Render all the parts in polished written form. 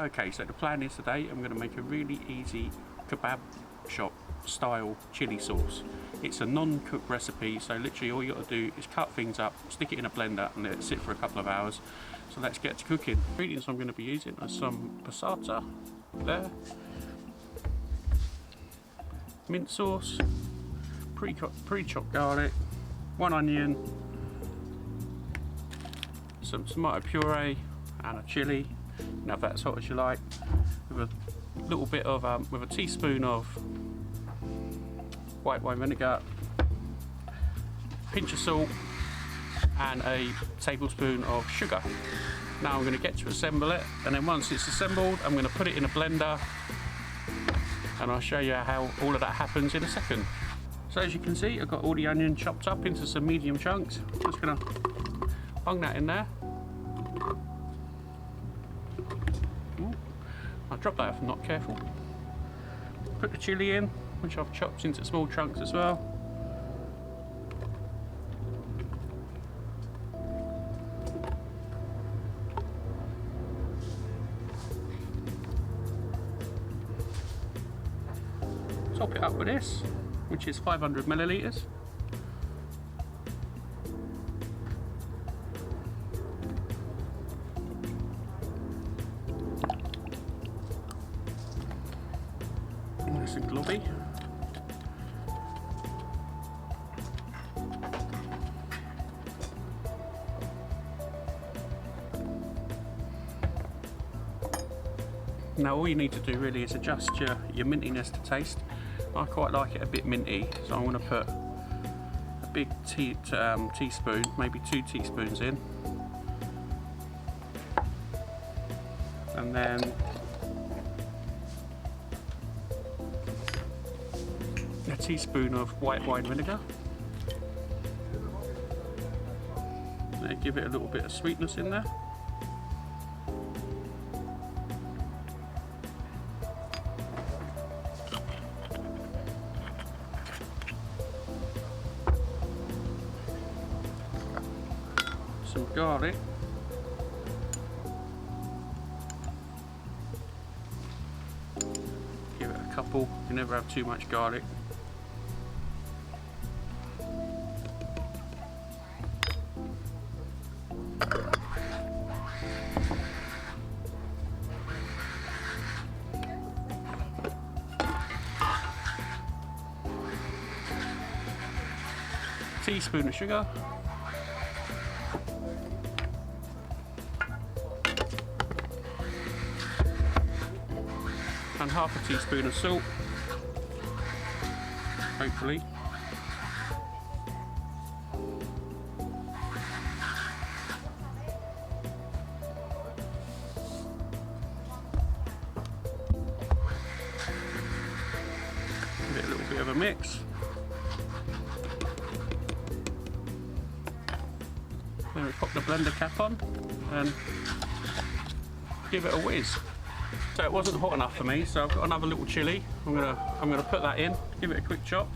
Okay, so the plan is today I'm going to make a really easy kebab shop style chili sauce. It's a non-cooked recipe, so literally all you got to do is cut things up, stick it in a blender and let it sit for a couple of hours. So let's get to cooking. The ingredients I'm going to be using are some passata there, mint sauce, pre-chopped garlic, 1 onion, some tomato puree and a chili. You can have that as hot as you like, with a little bit of with a teaspoon of white wine vinegar, pinch of salt and a tablespoon of sugar. Now I'm going to get to assemble it, and then once it's assembled I'm going to put it in a blender and I'll show you how all of that happens in a second. So as you can see, I've got all the onion chopped up into some medium chunks. Just going to bung that in there. I'll drop that if I'm not careful. Put the chilli in, which I've chopped into small chunks as well. Top it up with this, which is 500 millilitres. Nice and globby. Now all you need to do really is adjust your mintiness to taste. I quite like it a bit minty, so I'm going to put a big teaspoon, maybe 2 teaspoons in, and then a teaspoon of white wine vinegar. Give it a little bit of sweetness in there. Some garlic. Give it a couple, you never have too much garlic. Teaspoon of sugar. And half a teaspoon of salt, hopefully. Give it a little bit of a mix. Then we pop the blender cap on and give it a whiz. So it wasn't hot enough for me, so I've got another little chili. I'm gonna put that in, give it a quick chop.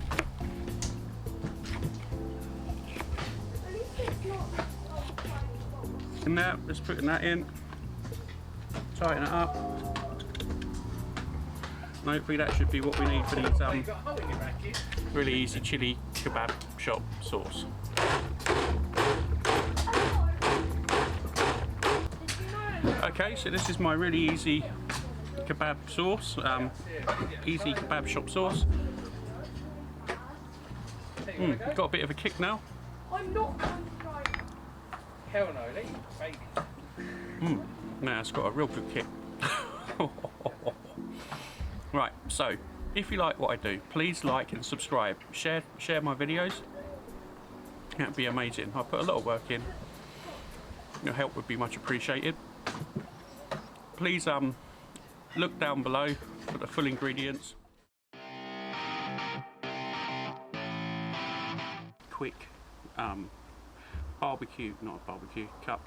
In there, just putting that in, tighten it up. And hopefully that should be what we need for these really easy chili kebab shop sauce. Okay, so this is my really easy kebab sauce, easy kebab shop sauce. Got a bit of a kick now. I'm not going to try. Hell no, let you baby. Now it's got a real good kick. Right, so if you like what I do, please like and subscribe. Share my videos. That'd be amazing. I put a lot of work in. Your help would be much appreciated. Please look down below for the full ingredients. Quick barbecue, not a barbecue, cup